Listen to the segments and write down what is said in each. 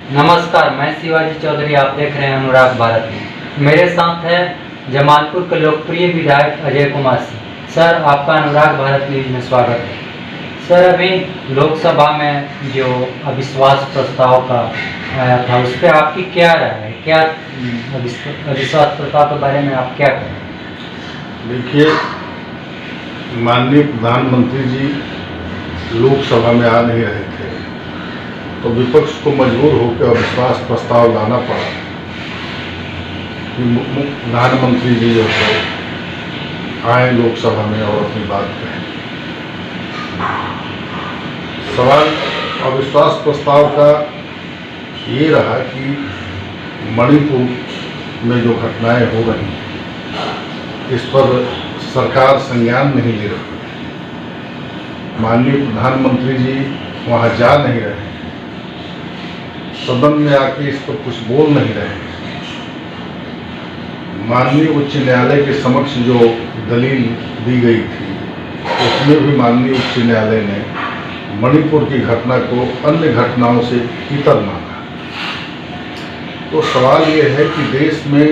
नमस्कार, मैं शिवाजी चौधरी। आप देख रहे हैं अनुराग भारत में। मेरे साथ है जमालपुर के लोकप्रिय विधायक अजय कुमार सिंह। सर, आपका अनुराग भारत न्यूज में स्वागत है। सर, अभी लोकसभा में जो अविश्वास प्रस्ताव का आया था, उस पर आपकी क्या राय है? क्या अविश्वास प्रस्ताव के बारे में आप क्या कहें? देखिए, माननीय प्रधानमंत्री जी लोकसभा में आ नहीं रहे थे, तो विपक्ष को मजबूर होकर अविश्वास प्रस्ताव लाना पड़ा कि प्रधानमंत्री जी जो है आए लोकसभा में और अपनी बात कहें। सवाल अविश्वास प्रस्ताव का ये रहा कि मणिपुर में जो घटनाएं हो रही हैं, इस पर सरकार संज्ञान नहीं ले रही। माननीय प्रधानमंत्री जी वहाँ जा नहीं रहे, सदन में आके इस पर कुछ बोल नहीं रहे। माननीय उच्च न्यायालय के समक्ष जो दलील दी गई थी, उसमें भी माननीय उच्च न्यायालय ने मणिपुर की घटना को अन्य घटनाओं से इतर माना। तो सवाल ये है कि देश में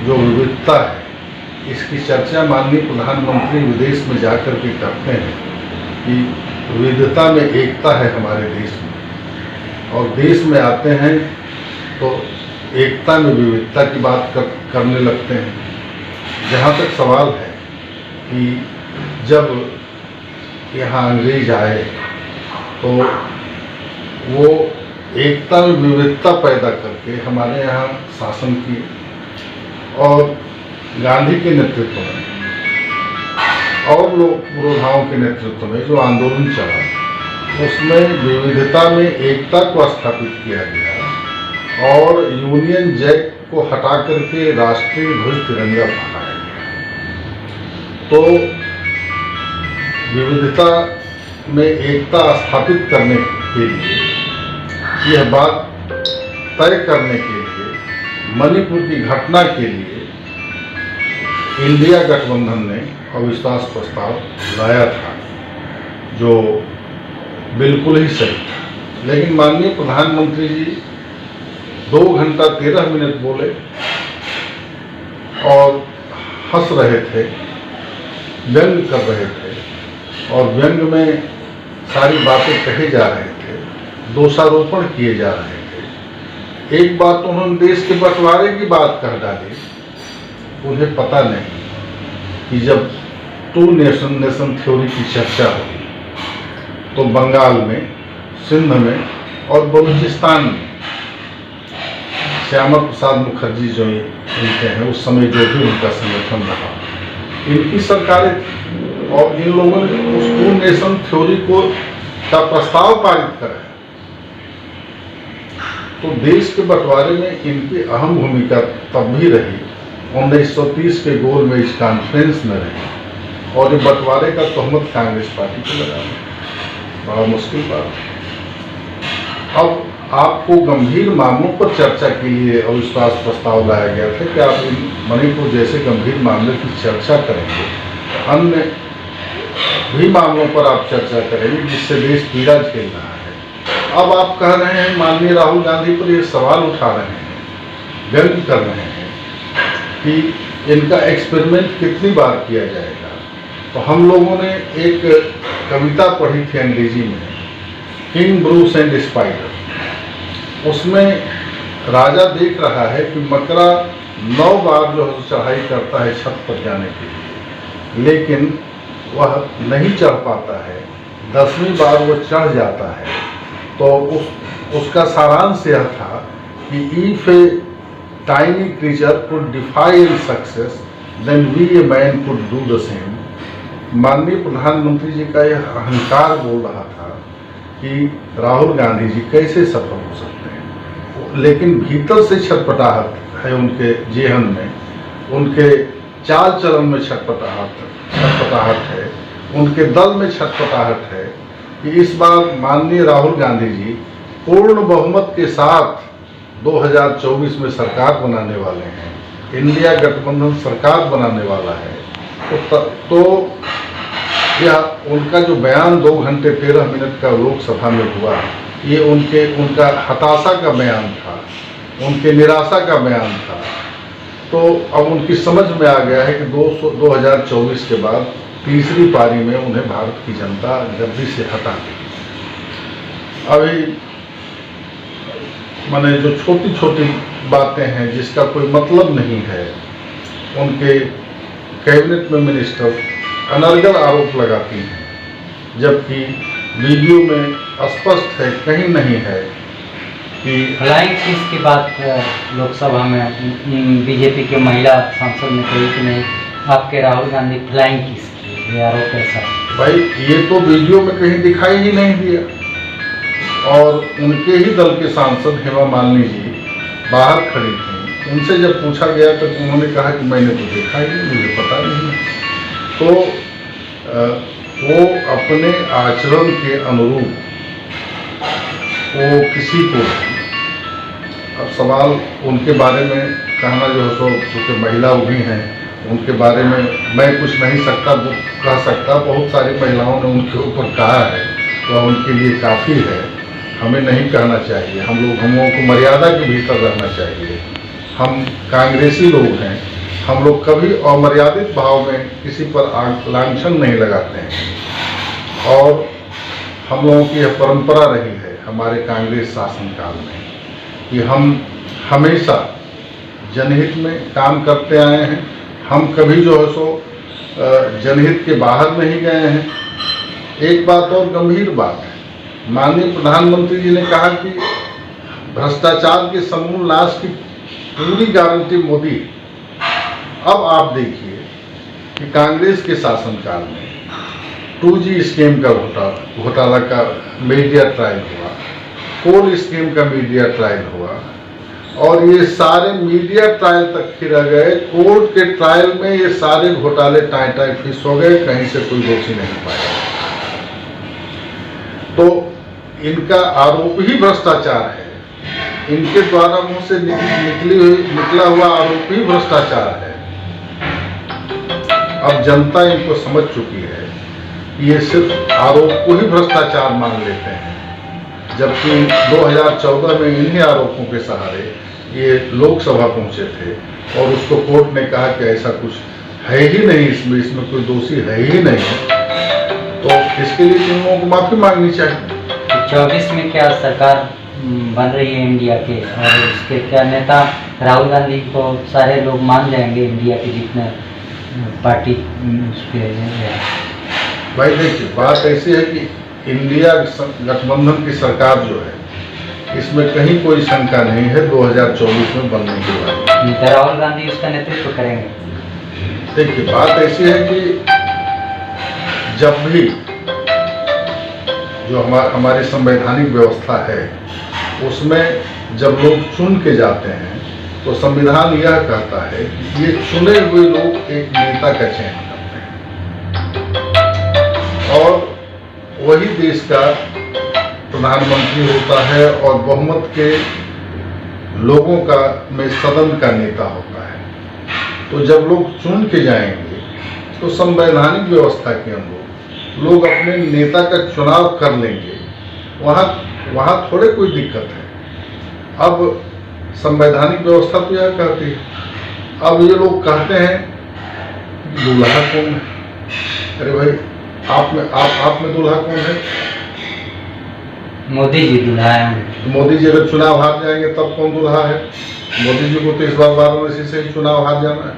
जो विविधता है, इसकी चर्चा माननीय प्रधानमंत्री विदेश में जाकर के करते हैं कि विविधता में एकता है हमारे देश में, और देश में आते हैं तो एकता में विविधता की बात करने लगते हैं। जहाँ तक सवाल है कि जब यहाँ अंग्रेज आए तो वो एकता में विविधता पैदा करके हमारे यहाँ शासन किए, और गांधी के नेतृत्व में और लोक पुरोधाओं के नेतृत्व में जो आंदोलन चला, उसमें विविधता में एकता को स्थापित किया गया और यूनियन जैक को हटा करके राष्ट्रीय ध्वज तिरंगा फहराया गया। तो विविधता में एकता स्थापित करने के लिए, यह बात तय करने के लिए, मणिपुर की घटना के लिए इंडिया गठबंधन ने अविश्वास प्रस्ताव लाया था, जो बिल्कुल ही सही था। लेकिन माननीय प्रधानमंत्री जी 2 घंटा 13 मिनट बोले और हंस रहे थे, व्यंग कर रहे थे, और व्यंग में सारी बातें कहे जा रहे थे, दोषारोपण किए जा रहे थे। एक बात उन्होंने देश के बंटवारे की बात कह डाली। उन्हें पता नहीं कि जब 2 नेशन थ्योरी की चर्चा हुई तो बंगाल में, सिंध में और बलूचिस्तान में श्यामा प्रसाद मुखर्जी जो इनके हैं, उस समय जो भी उनका संगठन रहा, इनकी सरकारें थी, और इन लोगों ने उस 2 नेशन थ्योरी का प्रस्ताव पारित कराया। तो देश के बंटवारे में इनकी अहम भूमिका तब भी रही 1930 के गोल मेज कॉन्फ्रेंस में रही, और ये बंटवारे का तोहमत कांग्रेस पार्टी को लगा। बड़ा मुश्किल बात है। अब आपको गंभीर मामलों पर चर्चा के लिए अविश्वास प्रस्ताव लाया गया था कि आप मणिपुर जैसे गंभीर मामले की चर्चा करेंगे, अन्य भी मामलों पर आप चर्चा करेंगे जिससे देश पीड़ा झेल रहा है। अब आप कह रहे हैं, माननीय राहुल गांधी पर ये सवाल उठा रहे हैं, व्यंग कर रहे हैं कि इनका एक्सपेरिमेंट कितनी बार किया जाएगा। तो हम लोगों ने एक कविता पढ़ी थी अंग्रेजी में, किंग ब्रूस एंड स्पाइडर। उसमें राजा देख रहा है कि मकड़ा 9 बार जो चढ़ाई करता है छत पर जाने के लिए, लेकिन वह नहीं चढ़ पाता है। 10वीं बार वो चढ़ जाता है। तो उसका सारांश यह था कि if a tiny creature could defy in success, then we a man could do the same. माननीय प्रधानमंत्री जी का यह अहंकार बोल रहा था कि राहुल गांधी जी कैसे सफल हो सकते हैं, लेकिन भीतर से छटपटाहट है उनके जेहन में, उनके चाल चलन में छटपटाहट है, उनके दल में छटपटाहट है कि इस बार माननीय राहुल गांधी जी पूर्ण बहुमत के साथ 2024 में सरकार बनाने वाले हैं, इंडिया गठबंधन सरकार बनाने वाला है। तो यह उनका जो बयान 2 घंटे 13 मिनट का लोकसभा में हुआ, ये उनका हताशा का बयान था, उनके निराशा का बयान था। तो अब उनकी समझ में आ गया है कि 2024 के बाद तीसरी पारी में उन्हें भारत की जनता गद्दी से हटा देगी। अभी माने जो छोटी छोटी बातें हैं जिसका कोई मतलब नहीं है, उनके कैबिनेट में मिनिस्टर अनर्गल आरोप लगाती हैं, जबकि वीडियो में स्पष्ट है, कहीं नहीं है कि फ्लाइंग किस की बात लोकसभा में बीजेपी के महिला सांसद ने कही कि नहीं, आपके राहुल गांधी फ्लाइंग किस की, ये आरोप कैसा? भाई ये तो वीडियो में कहीं दिखाई ही नहीं दिया। और उनके ही दल के सांसद हेमा मालिनी जी बाहर खड़ी थी, उनसे जब पूछा गया तो उन्होंने कहा कि मैंने तो देखा ही नहीं, मुझे पता नहीं। तो वो अपने आचरण के अनुरूप वो किसी को, अब सवाल उनके बारे में कहना जो है सो, चूँकि महिला भी हैं, उनके बारे में मैं कुछ नहीं कह सकता। बहुत सारी महिलाओं ने उनके ऊपर कहा है, तो उनके लिए काफ़ी है, हमें नहीं कहना चाहिए। हम लोगों को मर्यादा के भीतर रहना चाहिए। हम कांग्रेसी लोग हैं, हम लोग कभी अमर्यादित भाव में किसी पर लांछन नहीं लगाते हैं। और हम लोगों की यह परंपरा रही है हमारे कांग्रेस शासनकाल में कि हम हमेशा जनहित में काम करते आए हैं। हम कभी जो है सो जनहित के बाहर नहीं गए हैं। एक बात और गंभीर बात है, माननीय प्रधानमंत्री जी ने कहा कि भ्रष्टाचार के समूल नाश की पूरी गारंटी मोदी। अब आप देखिए कि कांग्रेस के शासनकाल में 2G स्कीम का घोटाला का मीडिया ट्रायल हुआ, कोल स्कीम का मीडिया ट्रायल हुआ, और ये सारे मीडिया ट्रायल तक ही रह गए। कोर्ट के ट्रायल में ये सारे घोटाले टाई फिस हो गए, कहीं से कोई दोषी नहीं पाया। तो इनका आरोप ही भ्रष्टाचार है, इनके द्वारा मुंह से निकला हुआ आरोप ही भ्रष्टाचार है। अब जनता इनको समझ चुकी है, ये सिर्फ आरोप को ही भ्रष्टाचार मान लेते हैं, जबकि 2014 में इन्हीं आरोपों के सहारे ये लोकसभा पहुंचे थे और उसको कोर्ट ने कहा कि ऐसा कुछ है ही नहीं, इसमें कोई दोषी है ही नहीं। तो इसके लिए इन लोगों को माफी मांगनी चाहिए। 24 में क्या सरकार बन रही है इंडिया के, और उसके क्या नेता राहुल गांधी को सारे लोग मान जाएंगे, इंडिया के जितने पार्टी उसके भाई देखिए, बात ऐसी है कि इंडिया गठबंधन की सरकार जो है, इसमें कहीं कोई शंका नहीं है 2024 में बनने के बाद राहुल गांधी उसका नेतृत्व करेंगे। देखिए, बात ऐसी है कि जब भी जो हमारी संवैधानिक व्यवस्था है, उसमें जब लोग चुन के जाते हैं तो संविधान यह कहता है कि ये चुने हुए लोग एक नेता का चयन करते हैं और वही देश का प्रधानमंत्री होता है और बहुमत के लोगों का में सदन का नेता होता है। तो जब लोग चुन के जाएंगे तो संवैधानिक व्यवस्था के अनुरूप लोग अपने नेता का चुनाव कर लेंगे, वहाँ थोड़े कोई दिक्कत है। अब संवैधानिक व्यवस्था तो यह कहती है। अब ये लोग कहते हैं दूल्हा कौन है? अरे भाई, आप में दूल्हा कौन है? मोदी जी दूल्हा है। तो मोदी जी अगर चुनाव हार जाएंगे तब कौन दूल्हा है? मोदी जी को तो इस बार वाराणसी से ही चुनाव हार जाना है।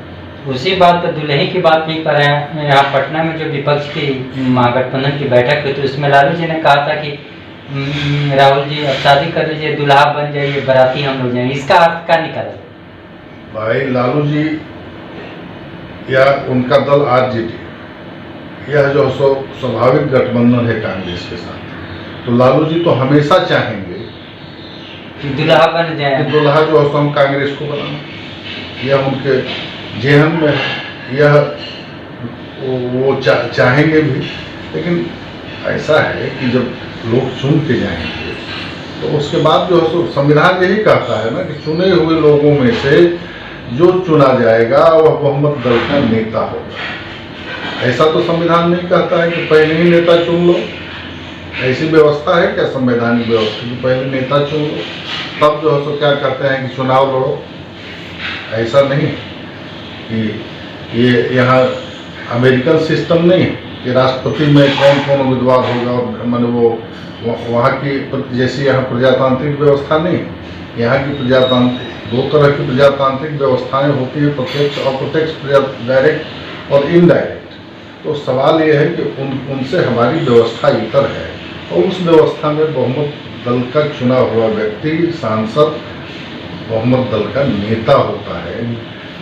उसी बात पर दुल्हे की बात नहीं कर रहे हैं। यहाँ पटना में जो विपक्ष की महागठबंधन की बैठक हुई तो उसमें लालू जी ने कहा था कि राहुल जी अब शादी कर लीजिए, दूल्हा बन जाइए, बाराती हम लोग जाएंगे। इसका अर्थ क्या निकाला? भाई लालू जी या उनका दल आरजेडी, यह जो स्वाभाविक गठबंधन है कांग्रेस के साथ, तो लालू जी तो हमेशा चाहेंगे कि दूल्हा बन जाए, कि दूल्हा जो है हम कांग्रेस को बनाना। यह उनके जेहन में है, यह वो चाहेंगे भी। लेकिन ऐसा है कि जब लोग चुन के जाएंगे तो उसके बाद जो है संविधान यही कहता है ना कि चुने हुए लोगों में से जो चुना जाएगा वह बहुमत दल का नेता होगा। ऐसा तो संविधान नहीं कहता है कि पहले ही नेता चुन लो। ऐसी व्यवस्था है क्या संवैधानिक व्यवस्था कि पहले नेता चुन लो, तब जो है सो क्या कहते हैं कि चुनाव लड़ो? ऐसा नहीं कि ये यहाँ अमेरिकन सिस्टम नहीं है कि राष्ट्रपति में कौन कौन उम्मीदवार होगा और मैंने वो वहाँ की जैसी यहाँ प्रजातांत्रिक व्यवस्था नहीं। यहाँ की प्रजातांत्रिक दो तरह की प्रजातांत्रिक व्यवस्थाएं होती है, प्रत्यक्ष अप्रत्यक्ष, डायरेक्ट और इनडायरेक्ट। तो सवाल ये है कि उनसे हमारी व्यवस्था इतर है और उस व्यवस्था में बहुमत दल का चुना हुआ व्यक्ति सांसद बहुमत दल का नेता होता है।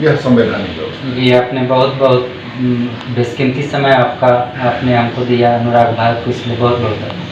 यह संवैधानिक व्यवस्था। जी, आपने बहुत बहुत बेशकीमती समय आपने हमको दिया अनुराग भारत को, इसलिए बहुत बहुत धन्यवाद।